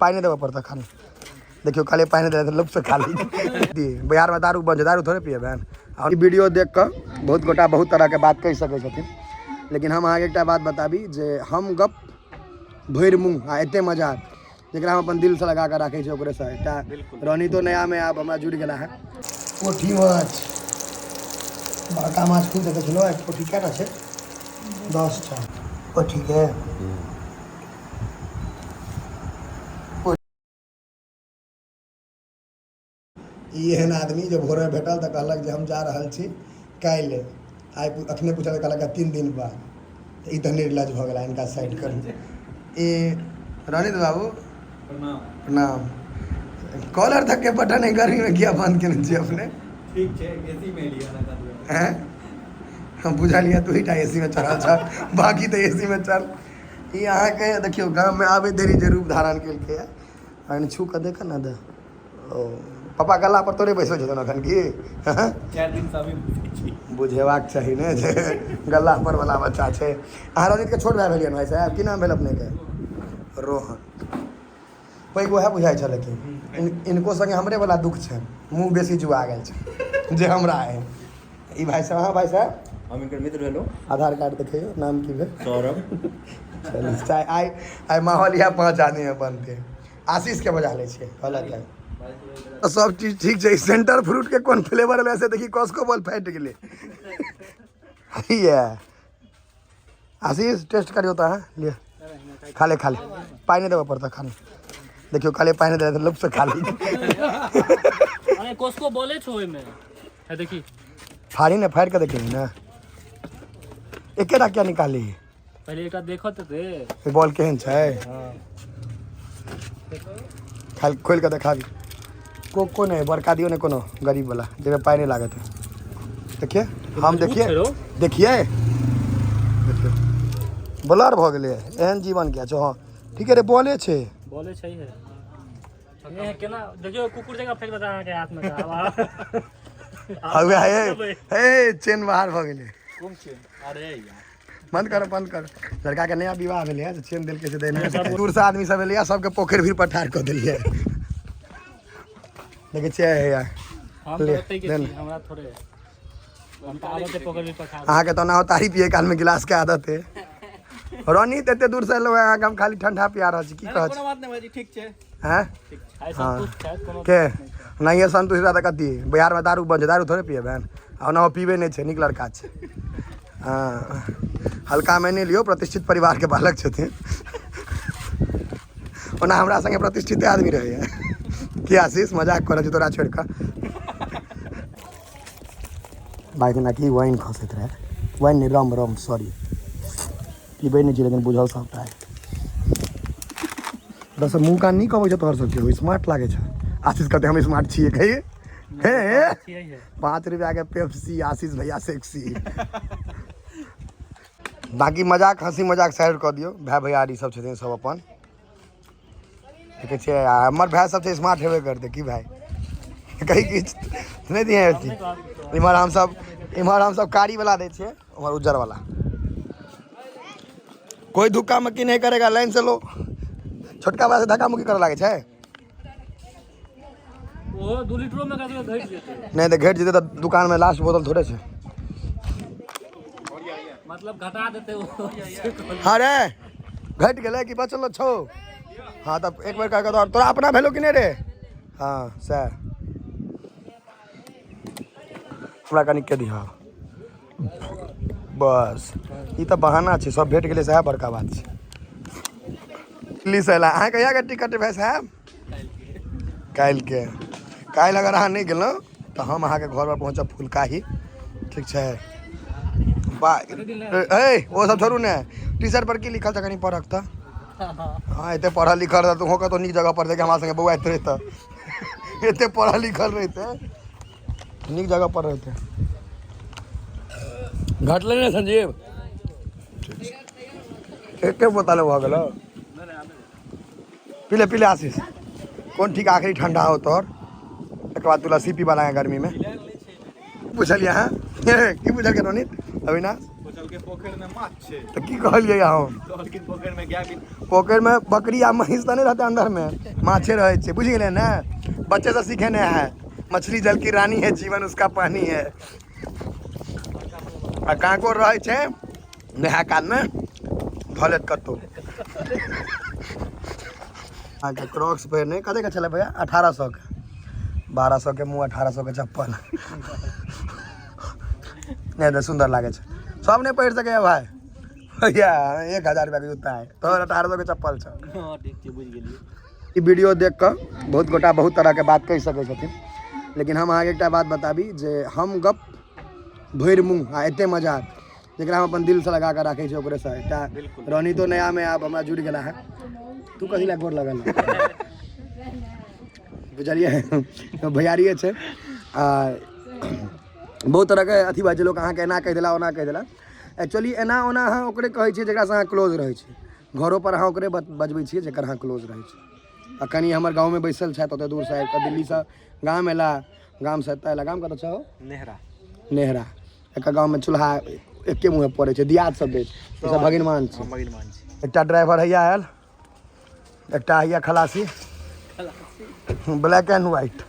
पानी देवा पड़ता खाने देखियो खाली पानी दे लुप्त से खाली बिहार में दारू बन दारू थोड़े पिए बहन। और वीडियो देख कर बहुत गोटा बहुत तरह के बात कह सके छथिन, लेकिन हम अहाँ एक बात बताबी जे हम गप भरि मुँह आ एते मजाक जरा हम अपन दिल से लगा कर रखे ओकरे से एक रोनी तो नया में आब हमरा जुड़ गया है। पोठी माछ बड़का माछ खूब देखे छलो पोठी क्या छै 10 टा पोठी के एहन आदमी जो भोर में भेटल तो कहलक जे हम जा रहल छी काल्हि आइ अखने पूछल कहलक 3 दिन बाद तो ई तो निर्लज भ गेला इनका साइड करू। ए रणित बाबू प्रणाम। कॉलर तक के बटन है गर्मी में क्या बंद केने छी अपने? ठीक है एसी में लिया ना हैं हम बुझा लिया तू ही टा एसी में चढ़ल छ बाकी तो एसी में चल। ई अहाँ के देखियो गांव में आवे देरी जे रूप धारण केलके है छू के देख ना दे ओ पापा गला पर तोरे बैसो छथुन अखन की 4 दिन से अभी बुझेबाक चाही ने जे गला पर वाला बच्चा छै। अहाँ रनित के छोट भाई भेलियन भाई साहब की नाम भेल अपने के? रोहन। पैघ वएह बुझाइ छल लेकिन इनको संगे हमरे वाला दुख छै मुँह बेसी जुआ गेल छै जे हमरा है। ई भाई साहब हाँ भाई साहब हम इनकर मित्र भेलो। आधार कार्ड देखियो नाम की भेल? सौरभ। चलिए आई माहौल यहाँ 5 आदमी में बनते आशीष के बजा ले छिए कहलक है सब चीज ठीक है। सेंटर फ्रूट के कौन फ्लेवर है से देखी कॉस्को बॉल फैट गए ये आशीष टेस्ट करियो तो है लिए खाले पानी देवा पड़ता खाने देखियो खाली पानी दे लुप्त से खाली अरे कॉस्को बॉले छो में है देखी फाड़ी ने फाड़ के देखी ना एकेटा क्या निकाली पहले एक देखो तो दे बॉल केहन छै खाली खोल के देखा को नहीं बड़का दियो ने कोनो गरीब वाला जगह पाई नहीं लागत है। देखिए हम देखिए ब्लर भ गेले एहन जीवन क्या छो। हाँ ठीक है रे बॉले छै है ये केना देखियो कुकुर जगह फेंक देता के हाथ में हवे हे चेन बाहर भ गेले कौन चेन? अरे यार बंद कर लड़का के नया विवाह भेले है चेन दिल के से देने दूर से आदमी सब एलिया सबके पोखर भी पठार कर दिलिए देखे छिए यार हम ओतै के छी हमरा थोड़े हम तो आदत है पोखर भी पठार अहाँ के तो ना तारी पिए काल में गिलास के आदत है। रोनी एते दूर से लो हम खाली ठंडा पिया रह छी की कह कोनो बात नहीं भाई ठीक छै हैं है संतुष्ट है कोनो के नहीं है संतुष्ट रहता कथी बिहार में दारू बन दारू थोड़े पिए बहन और ना पीबे नहीं छे निक लड़का छे। हाँ हल्का में नहीं लियो प्रतिष्ठित परिवार के बालक छथिन ओना हमरा संगे प्रतिष्ठित आदमी रहे है कि आशीष मजाक कर तोरा छोड़ कर बाइक ना कि वाइन खसैत रहे वाइन नहीं रम सॉरी पीबे नहीं छी लेकिन बुझल सबटा है दस मुँह कान नहीं कहबै तोहर सबके स्मार्ट लागे छै। आशीष कहते हम स्मार्ट छिए कहिए हे 5 रुपया के पेप्सी आशीष भैया सेक्सी बाकी मजाक हंसी मजाक साइड कर दियो भाई भैयारी सब छथिन सब अपन देखे छिए हमर भाई सब स्मार्ट हेबे करते की भाई कहीं किछ नहीं दिए इमहर हम सब कारी वाला दे छिए उमहर उज्जर वाला कोई धक्का मुक्की नहीं करेगा लाइन से लो छोटका वाला से धक्का मुक्की करे लागे छै ओ 2 लीटर में का घट जेते नहीं तो घट जेते तो दुकान में लास्ट बोतल थोड़े छै मतलब घटा देते वो हाँ रे घट गए कि बचल छो। हाँ तब एक बार कह तोरा अपना भेलो कि नहीं रे? हाँ सह हमरा कनिक के दिहा बस ई तो बहाना छै सब भेट गेले सह बड़का बात छै। दिल्ली से अला अहाँ कहिया के टिकट भाई साहब? काल्हि अगर अहाँ नहीं गेलौं तो हम अहाँ के घर पर पहुँचब फुलकाही ठीक छै। वो सब छोड़ू ने टी शर्ट पर की लिखल था कहीं पढ़क था हाँ इतने पढ़ल लिखल रहा तो होकर तो नीक जगह पर देखे हमारे संगे बउआ रहे तो इतने पढ़ल लिखल रहते नीक जगह पर रहते घटल नहीं संजीव एक बोतल भ गेलो पीले आशीष कौन ठीक आखिरी ठंडा हो तोर एक बाद तू लस्सी पीवा लगा गर्मी में पूछलिए हाँ की पूछल के रोनित अविनाश पोखर के पोखर में माछ छै तो की कहलिए हम कहलखिन पोखर में गया पॉकेट में बकरी आ महींस तो नहीं रहते अंदर में, माछे रहे छे, बुझ गए ना। बच्चे से सीखे है मछली जल की रानी है, जीवन उसका पानी है। आ काको रहे छे नहा काल में भले कतो आके क्रॉक्स पहने कदे का चले भैया 1800 के, 1200 के मुँह 1800 के चप्पल नहीं तो सुंदर लागे छे, सब नहीं पहन सके भाई भैया 1000 रुपया के जूता है तो 1800 के चप्पल छ। हाँ ठीक है बुझ गेलिए। ई वीडियो देख कर बहुत गोटा बहुत तरह के बात कह सकै छथिन, लेकिन हम आगे एक बात बताबी जे हम गप भरि मुँह आ एते मजाक जरा हम अपन दिल से लगा कर राखे छे ओकरे से एकटा रानी तो नया में आप हमरा जुड़ गेला है। तू कथी ला गोर लगल बुझलिए तो भैयारिए छे आ बहुत तरह के अथी बात लोग अहाँके एना कह देला ओना कह देला। एक्चुअली एना ओना अहाँ ओकरे कहै छियै जकरा से अहाँ क्लोज रहै छी, घरों पर अहाँ ओकरे बजबै छियै जकर अहाँ क्लोज रहै छी। आ कनी हमर गाँव में बैसल छथि ओते दूर से आबि कऽ दिल्ली से गाम एला, गाम से एतऽ एला, गाम कतऽ छौ? नेहरा। नेहरा एक गाँव में चूल्हा एके मुँहे पड़े छै, दियाद सब दै छै, सब भगिनमान छै। भगिनमान छै। एकटा ड्राइवर हैया आयल, एकटा हैया खलासी, ब्लैक एंड व्हाइट।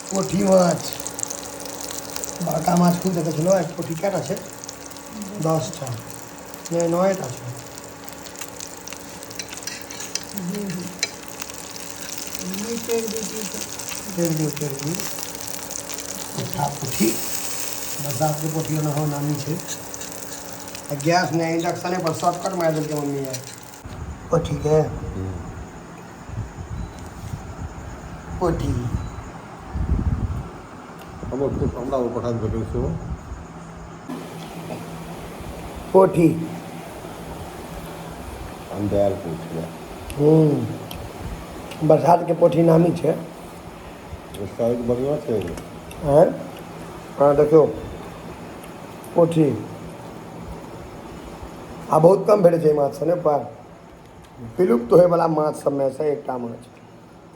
पोठी माछ बड़का माछ खूब देखै छलो, एक पोठी कएटा छै? 10 टा नहीं 9 टा छै। पोठी बरसात के पोठी होना हो नामी छै। गैस ने इंडक्शने पर शॉर्टकट मार देलकै मम्मी है। पोठी के पोठी हमरा वो पठा देबै सो पोठी अंदर पूछ ले बरसात के पोठी नामी छै। उसका एक बढ़िया छै हैं हाँ देखियो पोठी आ बहुत कम भेटै छै माछ सब ने पर विलुप्त होय वाला माछ सब में से एकटा माछ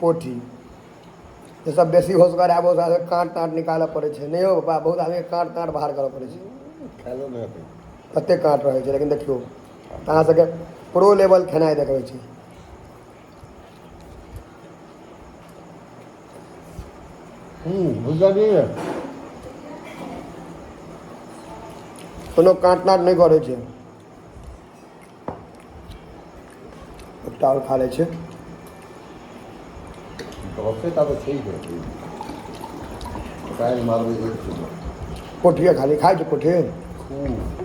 पोठी। ये सब बेसी होशगर आबो काँट ताँट निकालऽ पड़े छै, नहीं हो पापा बहुत आदमी काँट ताँट बाहर करऽ पड़े छै, खालो नहीं होते कते काँट रहे छै। लेकिन देखियो अहाँ सबके प्रो लेवल खेनाइ देखबै छी। बुझा नहीं है कोनो काँट ताँट नहीं करे छै, एकटा और खा लै छै। बहुत ता तो ठीक है काय मारबे एक पोठिए खाली खाइ छै पोठी खूब